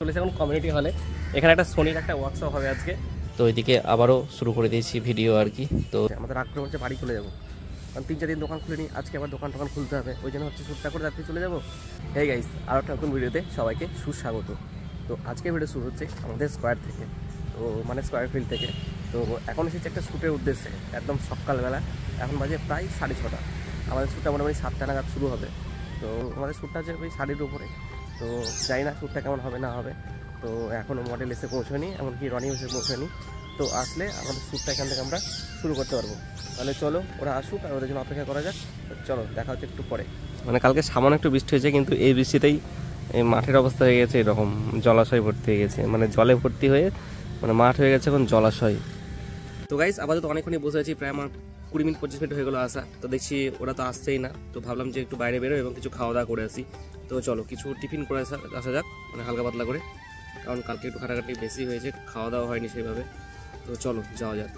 চলেছে এখন কমিউনিটি হলে। এখানে একটা সোনির একটা ওয়ার্কশপ হবে আজকে, তো ওইদিকে আবারও শুরু করে দিয়েছি ভিডিও আর কি। তো আমাদের আগ্রহ হচ্ছে বাড়ি চলে যাবো, কারণ 3-4 দিন দোকান খুলিনি, আজকে আবার দোকান খুলতে হবে, ওই জন্য হচ্ছে শ্যুটটা করে রাত্রে চলে যাবো। হেই গাইস, আর একটা নতুন ভিডিওতে সবাইকে সুস্বাগত। তো আজকে ভিডিও শুরু হচ্ছে আমাদের স্কোয়ার থেকে, তো মানে স্কোয়ার ফিল্ড থেকে। তো এখন এসেছে একটা শ্যুটের উদ্দেশ্যে, একদম সকালবেলা, এখন বাজে প্রায় 6:30। আমাদের শ্যুটটা মোটামুটি 7টা নাগাদ শুরু হবে। তো আমাদের শ্যুটটা হচ্ছে ওই 7:30 উপরে। তো জানি না শ্যুটটা কেমন হবে না হবে। তো এখনও মডেল এসে পৌঁছয়নি, এমনকি রনি এসে পৌঁছয়নি। তো আসলে আমাদের শ্যুটটা এখান থেকে আমরা শুরু করতে পারবো। তাহলে চলো ওরা আসুক, আর ওদের জন্য অপেক্ষা করা যাক। চলো দেখা হচ্ছে একটু পরে। মানে কালকে সামান্য একটু বৃষ্টি হয়েছে, কিন্তু এই বৃষ্টিতেই এই মাঠের অবস্থা হয়ে গেছে এরকম, জলাশয় ভর্তি হয়ে গেছে, মানে জলে ভর্তি হয়ে মানে মাঠ হয়ে গেছে এখন জলাশয়। তো গাইস, আপাতত অনেকক্ষণই বসে আছি, প্রায় আমার 20-25 মিনিট হয়ে গেলো আসা। তো দেখছি ওরা তো আসছেই না, তো ভাবলাম যে একটু বাইরে বেরো এবং কিছু খাওয়া দাওয়া করে আসি। তো চলো কিছু টিফিন করে আসা যাক, মানে হালকা পাতলা করে, কারণ কালকে একটু খাটাখাটি বেশি হয়েছে, খাওয়া দাওয়া হয়নি সেইভাবে। তো চলো যাওয়া যাক।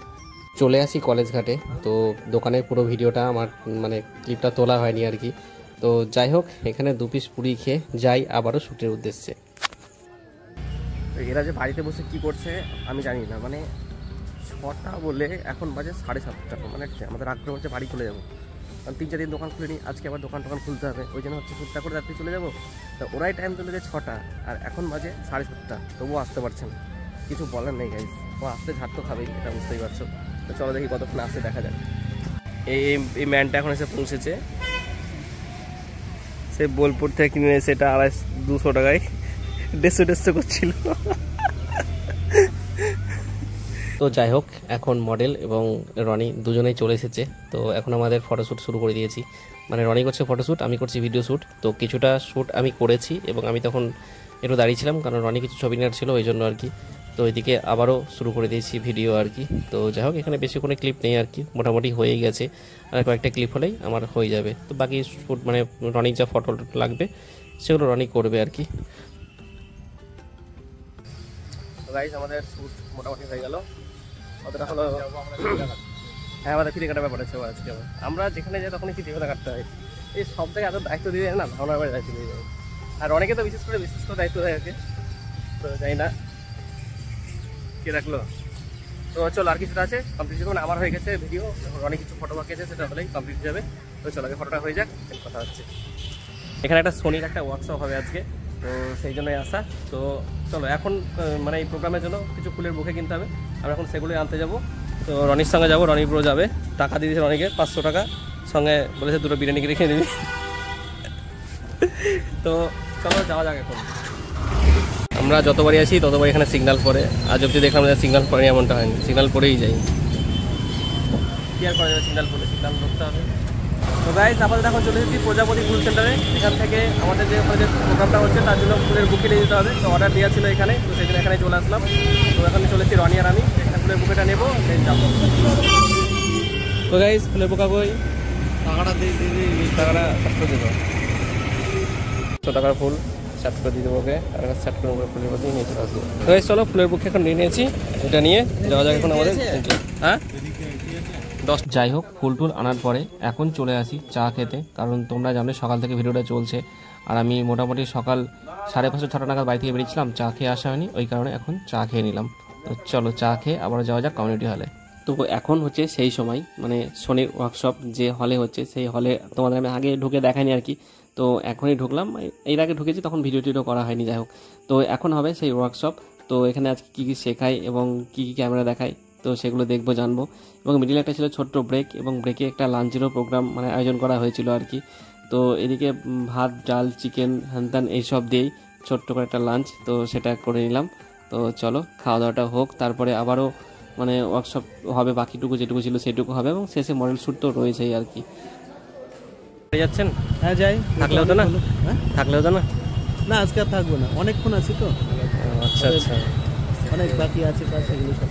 চলে আসি কলেজ ঘাটে। তো দোকানের পুরো ভিডিওটা আমার মানে ক্লিপটা তোলা হয়নি আর কি। তো যাই হোক, এখানে 2 পিস পুরি খেয়ে যাই আবারও শ্যুটের উদ্দেশ্যে। এরা যে বাড়িতে বসে কি করছে আমি জানি না, মানে 6টা বলে এখন বাজে 7:30, মানে আমাদের আগ্রহ হচ্ছে বাড়ি চলে যাবো, কারণ 3-4 দিন দোকান খুলিনি, আজকে আবার দোকান খুলতে হবে, ওই জন্য হচ্ছে শ্যুটটা করে রাত্রে চলে যাবো। তো ওরাই টাইম চলে যায় 6টা, আর এখন বাজে 7:30, তবুও আসতে পারছে না। কিছু বলার নেই গাইজ, ও আসতে ঝাড় তো খাবেই, এটা বুঝতেই পারছো। তো চলো দেখি কতক্ষণ আসতে, দেখা যাক। এই ম্যানটা এখন এসে পৌঁছেছে, সে বোলপুর থেকে কিনে এসে এটা 200 টাকায় 150 করছিল। তো যাই হোক, এখন মডেল এবং রনি দুজনেই চলে এসেছে। তো এখন আমাদের ফটোশ্যুট শুরু করে দিয়েছি, মানে রনি করছে ফটোশ্যুট, আমি করছি ভিডিও শ্যুট। তো কিছুটা শ্যুট আমি করেছি এবং আমি তখন একটু দাঁড়িয়েছিলাম, কারণ রনি কিছু ছবি নেওয়ার ছিল ওই জন্য আর কি। তো এদিকে আবারও শুরু করে দিয়েছি ভিডিও আর কি। তো যাই হোক, এখানে বেশি কোনো ক্লিপ নেই আর কি, মোটামুটি হয়েই গেছে, আর কয়েকটা ক্লিপ হলেই আমার হয়ে যাবে। তো বাকি শ্যুট মানে রনির যা ফটো লাগবে সেগুলো রনি করবে আর কি। তো গাইস, আমাদের শ্যুট মোটামুটি হয়ে গেল। কতটা হলো? হ্যাঁ, আমাদের ফিরে কাটার ব্যাপার আছে আজকে। আমরা যেখানে যাই তখনই ফিরে কথা কাটতে হয়, এই সব থেকে এত দায়িত্ব দিয়ে যায় না, ভাবনার বাড়ি দায়িত্ব দিয়ে যায়, আর অনেকে তো বিশেষ করে দায়িত্ব দেয় আর কি। তো জানি না কে রাখলো। তো চলো, আর কিছুটা আছে কমপ্লিট, মানে আমার হয়ে গেছে ভিডিও, অনেক কিছু ফটো বাকি আছে, সেটা হলেই কমপ্লিট যাবে। তো চলো আগে ফটোটা হয়ে যাক, কথা হচ্ছে। এখানে একটা সোনির একটা ওয়ার্কশপ হবে আজকে, তো সেই জন্যই আসা। তো চলো এখন মানে এই প্রোগ্রামের জন্য কিছু ফুলের বুকে কিনতে হবে, আমরা এখন সেগুলোই আনতে যাব। তো রনির সঙ্গে যাবো, রনি ব্রো যাবে, টাকা দিয়ে দিয়েছে রনিকে 500 টাকা, সঙ্গে বলেছে 2টো বিরিয়ানি কিনে খেয়ে নিবি। তো চলো যাওয়া যাক এখন। আমরা যতবারই আসি ততবার এখানে সিগন্যাল পড়ে, আজ অবধি দেখলাম যে সিগন্যাল পড়ে এমনটা হয়নি, সিগন্যাল পড়েই যাই। কি আর করা যাবে, সিগন্যাল পড়লে সিগন্যাল ধরতে হবে। তো গাইস, আপাতত এখন চলে এসেছি প্রজাপতি ফুল সেন্টারে। এখান থেকে আমাদের যে প্রোগ্রামটা হচ্ছে তার জন্য ফুলের বুকে নিয়ে যেতে হবে, তো অর্ডার দেওয়া ছিল এখানে, তো সেই জন্য এখানে চলে আসলাম। তো এখন চলেছি রনি আর আমি, এখানে ফুলের বুকেটা নেবো, দেন যাবো। তো গাইস, ফুলের বুকা বই টাকাটা টাকাটা 7 করে দেবো, 100 টাকার ফুল 7 করে দিয়ে দেবো ওকে, আর 7 করে ফুলের বুকে নিয়ে চলে আসবো। তো গাইস চলো, ফুলের বুকে এখন নিয়ে নিয়েছি, এটা নিয়ে যাওয়া যাক এখন আমাদের। হ্যাঁ, যাই হোক, ফুল টুল আনার পরে এখন চলে আসি চা খেতে, কারণ তোমরা জানো সকাল থেকে ভিডিওটা চলছে, আর আমি মোটামুটি সকাল 5:30-6টা নাগাদ বাড়ি থেকে বেরিয়েছিলাম, চা খেয়ে আসা হয়নি, ওই কারণে এখন চা খেয়ে নিলাম। তো চলো চা খেয়ে আবার যাওয়া যাক কমিউনিটি হলে। তো এখন হচ্ছে সেই সময়, মানে সোনির ওয়ার্কশপ যে হলে হচ্ছে, সেই হলে তোমাদের আমি আগে ঢুকে দেখাইনি আর কি। তো এখনই ঢুকলাম, এর আগে ঢুকেছি তখন ভিডিও টিডিও করা হয়নি। যাই হোক, তো এখন হবে সেই ওয়ার্কশপ। তো এখানে আজকে কী কী শেখায় এবং কী কী ক্যামেরা দেখায়, তো সেগুলো দেখবো, জানবো। এবং মিডিলে একটা ছিল ছোট্ট ব্রেক, এবং ব্রেকে একটা লাঞ্চেরও প্রোগ্রাম মানে আয়োজন করা হয়েছিল আর কি। তো এদিকে ভাত, ডাল, চিকেন, হ্যানত্যান এইসব দিয়েই ছোট্ট করে একটা লাঞ্চ, তো সেটা করে নিলাম। তো চলো খাওয়া দাওয়াটা হোক, তারপরে আবারও মানে ওয়ার্কশপ হবে, বাকিটুকু যেটুকু ছিল সেটুকু হবে, এবং শেষে মডেল শ্যুট তো রয়েছেই আর কি। যাচ্ছেন? হ্যাঁ যাই, থাকলে হতো না? থাকলে হতো না? না, আজকে আর থাকবো না, অনেকক্ষণ আছি তো। আচ্ছা আচ্ছা, অনেক বাকি আছে কাজ, সেগুলো সব।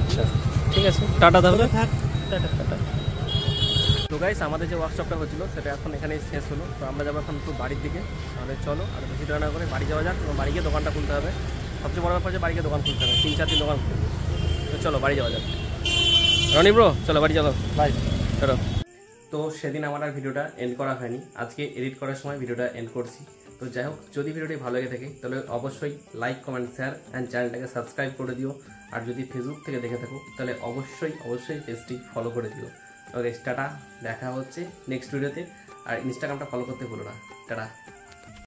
আচ্ছা ঠিক আছে, টাটা তাহলে। থাক, টাটা টাটা। তো গাইস, আমাদের যে ওয়ার্কশপটা হচ্ছিল সেটা এখন এখানেই শেষ হলো। তো আমরা যাবো এখন একটু বাড়ির দিকে, তাহলে চলো আর বেশি টাকা না করে বাড়ি যাওয়া যাক, এবং বাড়ি গিয়ে দোকানটা খুলতে হবে। সবচেয়ে বড় ব্যাপার যে বাড়ি গিয়ে দোকান খুলতে হবে, 3-4 দিন দোকান খুলতে হবে। তো চলো বাড়ি যাওয়া যাক। রনি ব্রো চলো বাড়ি চলো, বাই, চলো। তো সেদিন আমার আর ভিডিওটা এন্ড করা হয়নি, আজকে এডিট করার সময় ভিডিওটা এন্ড করছি। তো যাই হোক, যদি ভিডিওটি ভালো লেগে থাকে তাহলে অবশ্যই লাইক, কমেন্ট, শেয়ার অ্যান্ড চ্যানেলটাকে সাবস্ক্রাইব করে দিও। আর যদি ফেসবুক থেকে দেখে থাকো তাহলে অবশ্যই পেজটি ফলো করে দিও। ওকে, টাটা, দেখা হচ্ছে নেক্সট ভিডিওতে। আর ইনস্টাগ্রামটা ফলো করতে ভুলো না। টাটা।